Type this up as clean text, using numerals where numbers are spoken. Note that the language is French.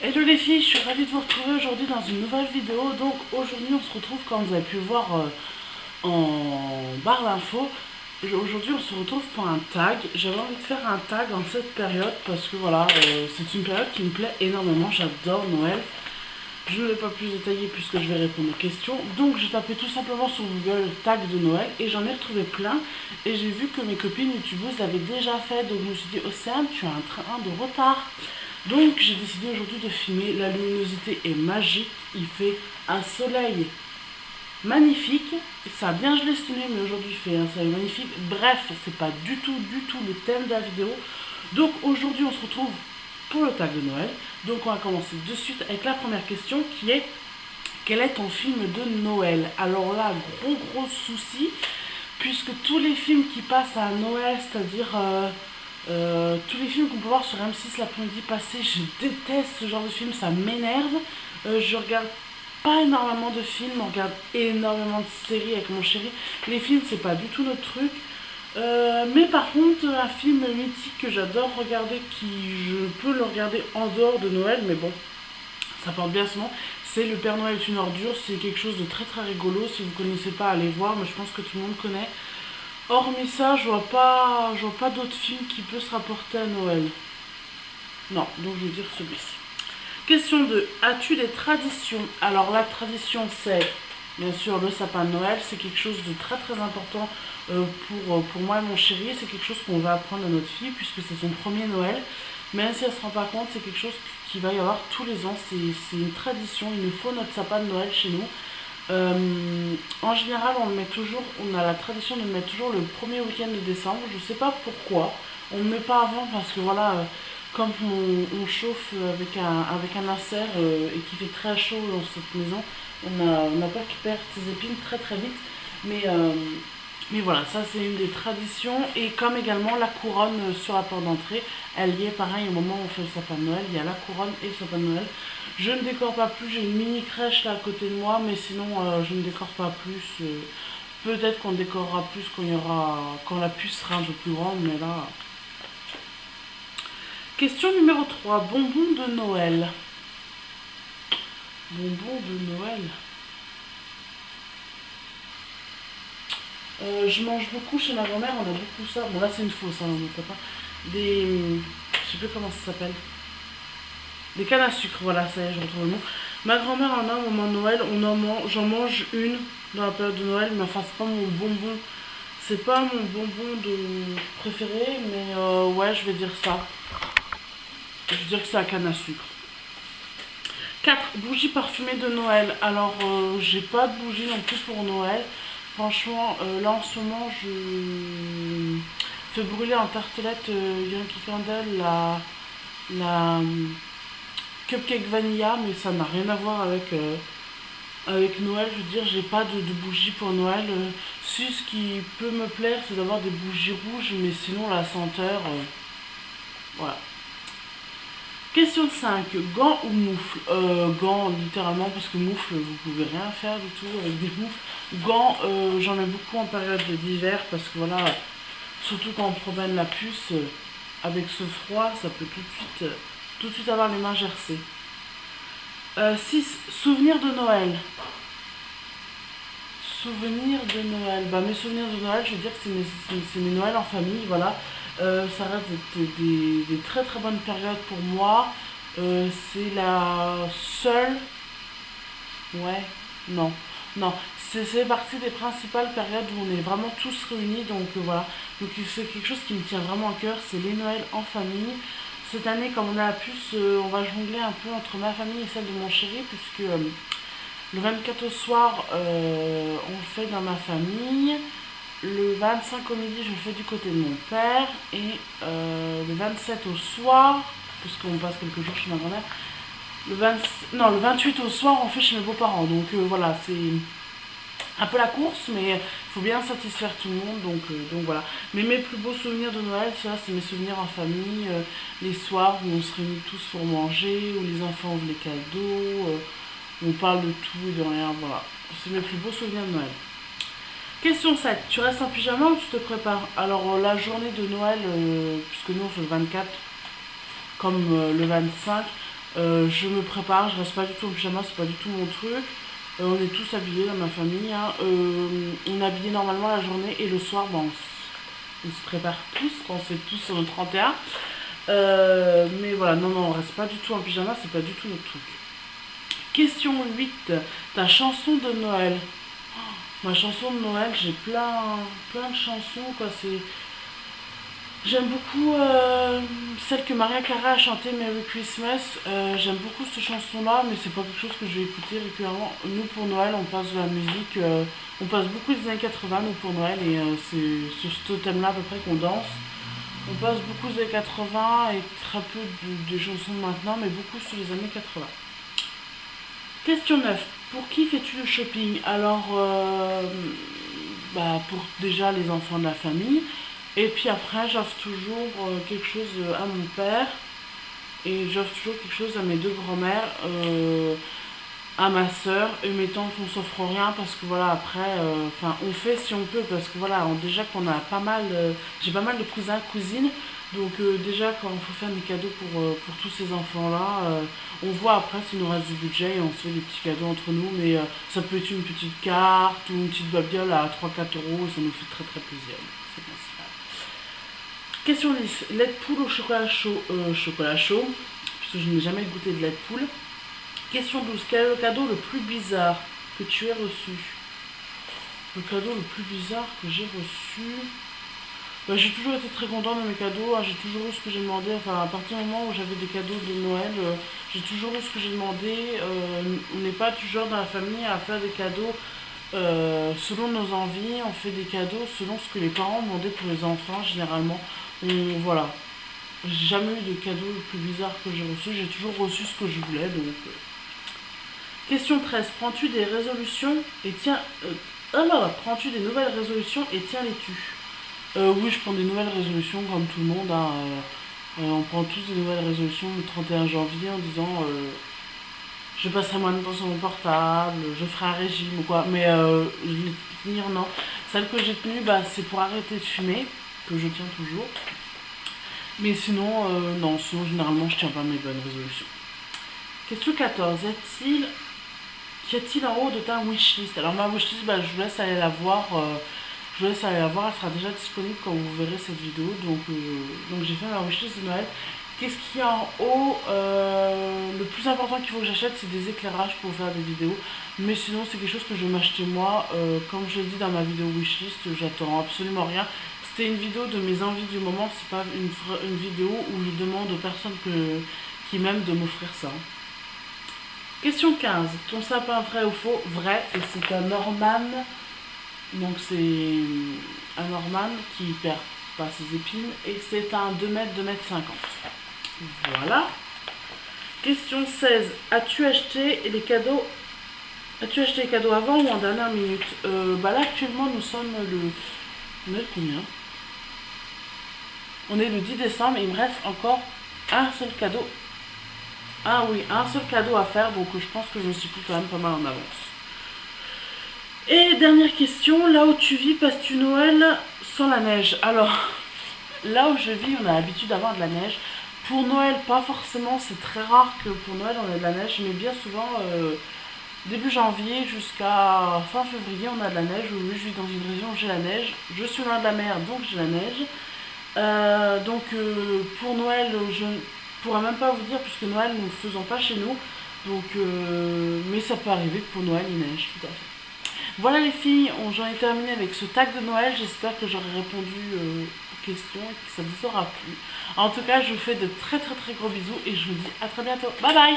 Hello les filles, je suis ravie de vous retrouver aujourd'hui dans une nouvelle vidéo. Donc aujourd'hui on se retrouve, comme vous avez pu voir en barre d'infos, aujourd'hui on se retrouve pour un tag. J'avais envie de faire un tag en cette période parce que voilà, c'est une période qui me plaît énormément, j'adore Noël. Je ne vais pas plus détailler puisque je vais répondre aux questions. Donc j'ai tapé tout simplement sur Google tag de Noël et j'en ai retrouvé plein. Et j'ai vu que mes copines youtubeuses l'avaient déjà fait, donc je me suis dit Océane, tu as un train de retard. Donc j'ai décidé aujourd'hui de filmer, la luminosité est magique, il fait un soleil magnifique, ça a bien gelé cette nuit mais aujourd'hui il fait un soleil magnifique, bref c'est pas du tout le thème de la vidéo. Donc aujourd'hui on se retrouve pour le tag de Noël, donc on va commencer de suite avec la première question qui est quel est ton film de Noël? Alors là gros souci, puisque tous les films qui passent à Noël, c'est-à-dire tous les films qu'on peut voir sur M6 l'après-midi passé, je déteste ce genre de film, ça m'énerve. Je regarde pas énormément de films, on regarde énormément de séries avec mon chéri. Les films, c'est pas du tout notre truc. Mais par contre, un film mythique que j'adore regarder, qui je peux le regarder en dehors de Noël, mais bon, ça porte bien son nom, c'est Le Père Noël est une ordure. C'est quelque chose de très rigolo. Si vous connaissez pas, allez voir, mais je pense que tout le monde connaît. Hormis ça, je vois pas d'autres films qui peuvent se rapporter à Noël. Non, donc je vais dire celui-ci. Question 2. As-tu des traditions? Alors la tradition, c'est bien sûr le sapin de Noël. C'est quelque chose de très important pour moi et mon chéri. C'est quelque chose qu'on va apprendre à notre fille puisque c'est son premier Noël. Même si elle ne se rend pas compte, c'est quelque chose qui va y avoir tous les ans. C'est une tradition. Il nous faut notre sapin de Noël chez nous. En général, on le met toujours, on a la tradition de le mettre toujours le premier week-end de décembre. Je sais pas pourquoi. On ne le met pas avant parce que voilà, comme on chauffe avec un insert et qu'il fait très chaud dans cette maison, on a peur qu'il perde ses épines très vite. Mais, euh, mais voilà, ça c'est une des traditions. Et comme également la couronne sur la porte d'entrée, elle y est pareil au moment où on fait le sapin de Noël. Il y a la couronne et le sapin de Noël. Je ne décore pas plus, j'ai une mini crèche là à côté de moi, mais sinon je ne décore pas plus. Peut-être qu'on décorera plus quand la puce sera un peu plus grande, mais là. Question numéro 3. Bonbons de Noël. Bonbons de Noël. Je mange beaucoup chez ma grand-mère, on a beaucoup ça. Bon là c'est une fausse, hein, on ne fait pas. Des. Je sais plus comment ça s'appelle. Des cannes à sucre, voilà, ça y est, je retrouve le nom. Ma grand-mère en a au moment de Noël, j'en mange une dans la période de Noël, mais enfin c'est pas mon bonbon. C'est pas mon bonbon préféré, mais ouais, je vais dire ça. Je vais dire que c'est la canne à sucre. 4. Bougies parfumées de Noël. Alors, j'ai pas de bougies non plus pour Noël. Franchement, là en ce moment, je fais brûler en tartelette Yankee Candle la cupcake vanilla, mais ça n'a rien à voir avec Noël. Je veux dire, j'ai pas de bougies pour Noël. Si ce qui peut me plaire, c'est d'avoir des bougies rouges, mais sinon la senteur, voilà. Question 5. Gants ou moufles? Gants, littéralement, parce que moufles, vous pouvez rien faire du tout avec des moufles. Gants, j'en ai beaucoup en période d'hiver, parce que voilà, surtout quand on promène la puce, avec ce froid, ça peut tout de suite avoir les mains gercées. 6. Souvenirs de Noël. Souvenirs de Noël. Bah, mes souvenirs de Noël, je veux dire que c'est mes Noëls en famille, voilà. Ça reste des très bonnes périodes pour moi. C'est la seule. Ouais, non. Non, c'est partie des principales périodes où on est vraiment tous réunis, donc voilà. Donc c'est quelque chose qui me tient vraiment à cœur, c'est les Noëls en famille. Cette année, comme on a la puce, on va jongler un peu entre ma famille et celle de mon chéri, puisque le 24 au soir, on le fait dans ma famille. Le 25 au midi, je le fais du côté de mon père. Et le 27 au soir, puisqu'on passe quelques jours chez ma grand-mère, le 28 au soir, on fait chez mes beaux-parents. Donc voilà, c'est un peu la course, mais il faut bien satisfaire tout le monde. Donc voilà. Mais mes plus beaux souvenirs de Noël, ça, c'est mes souvenirs en famille. Les soirs où on se réunit tous pour manger, où les enfants ouvrent les cadeaux, où on parle de tout et de rien. Voilà. C'est mes plus beaux souvenirs de Noël. Question 7. Tu restes en pyjama ou tu te prépares? Alors la journée de Noël, puisque nous on fait le 24 comme le 25, Je me prépare, je reste pas du tout en pyjama, c'est pas du tout mon truc. On est tous habillés dans ma famille, hein. On est habillés normalement la journée et le soir, bon, on se prépare tous, quand on se fait tous sur le 31. Mais voilà, non, non, on reste pas du tout en pyjama, c'est pas du tout notre truc. Question 8, ta chanson de Noël. Ma chanson de Noël, j'ai plein de chansons, quoi. J'aime beaucoup celle que Maria Carey a chantée, Merry Christmas. J'aime beaucoup cette chanson-là, mais c'est pas quelque chose que je vais écouter régulièrement. Nous, pour Noël, on passe de la musique, on passe beaucoup des années 80, nous, pour Noël, et c'est sur ce thème-là, à peu près, qu'on danse. On passe beaucoup des années 80 et très peu des chansons de maintenant, mais beaucoup sur les années 80. Question 9. Pour qui fais-tu le shopping? Alors, pour déjà les enfants de la famille. Et puis après, j'offre toujours quelque chose à mon père. Et j'offre toujours quelque chose à mes deux grands-mères, à ma soeur. Et mes tantes, on s'offre rien parce que voilà, après, on fait si on peut. Parce que voilà, déjà qu'on a pas mal, j'ai pas mal de cousins, cousines. Donc déjà, quand il faut faire des cadeaux pour tous ces enfants-là, on voit après s'il nous reste du budget et on se fait des petits cadeaux entre nous. Mais ça peut être une petite carte ou une petite babiole à 3-4 euros et ça nous fait très très plaisir. C'est principal. Question 10. Lait de poule au chocolat chaud? Chocolat chaud, puisque je n'ai jamais goûté de lait de poule. Question 12. Quel est le cadeau le plus bizarre que tu aies reçu? Le cadeau le plus bizarre que j'ai reçu... j'ai toujours été très contente de mes cadeaux, hein. J'ai toujours eu ce que j'ai demandé. Enfin, à partir du moment où j'avais des cadeaux de Noël, j'ai toujours eu ce que j'ai demandé. On n'est pas du genre dans la famille à faire des cadeaux selon nos envies. On fait des cadeaux selon ce que les parents demandaient pour les enfants, généralement. Voilà. J'ai jamais eu de cadeau le plus bizarre que j'ai reçu. J'ai toujours reçu ce que je voulais. Donc, Question 13. Prends-tu des résolutions et tiens... prends-tu des nouvelles résolutions et tiens-les-tu? Oui, je prends des nouvelles résolutions comme tout le monde, hein. On prend tous des nouvelles résolutions le 31 janvier en disant je passerai moins de temps sur mon portable, je ferai un régime ou quoi. Mais je vais tenir, non. Celle que j'ai tenue, c'est pour arrêter de fumer, que je tiens toujours. Mais sinon, non, sinon généralement je tiens pas mes bonnes résolutions. Question 14. Qu'y a-t-il en haut de ta wishlist? Alors ma wishlist, je vous laisse aller la voir. Elle sera déjà disponible quand vous verrez cette vidéo. Donc j'ai fait ma wishlist de Noël. Qu'est-ce qu'il y a en haut? Le plus important qu'il faut que j'achète, c'est des éclairages pour faire des vidéos. Mais sinon, c'est quelque chose que je vais m'acheter moi. Comme je l'ai dit dans ma vidéo wishlist, j'attends absolument rien. C'était une vidéo de mes envies du moment. C'est pas une vidéo où je demande aux personnes qui m'aiment de m'offrir ça. Question 15. Ton sapin vrai ou faux? Vrai. Et c'est un Norman. Donc c'est un Norman qui perd pas ses épines et c'est un 2 mètres, 2 mètres 50. Voilà. Question 16. As-tu acheté les cadeaux avant ou en dernière minute? Là actuellement nous sommes on est le combien? On est le 10 décembre et il me reste encore un seul cadeau. Ah oui, un seul cadeau à faire, donc je pense que je me suis pris quand même pas mal en avance. Et dernière question, là où tu vis, passes-tu Noël sans la neige? Alors, là où je vis, on a l'habitude d'avoir de la neige. Pour Noël, pas forcément, c'est très rare que pour Noël on ait de la neige, mais bien souvent, début janvier jusqu'à fin février, on a de la neige. Oui, je vis dans une région où j'ai la neige. Je suis loin de la mer, donc j'ai la neige. Pour Noël, je ne pourrais même pas vous dire, puisque Noël, nous ne le faisons pas chez nous. Mais ça peut arriver que pour Noël, il neige, tout à fait. Voilà les filles, j'en ai terminé avec ce tag de Noël. J'espère que j'aurai répondu aux questions et que ça vous aura plu. En tout cas, je vous fais de très très très gros bisous et je vous dis à très bientôt. Bye bye!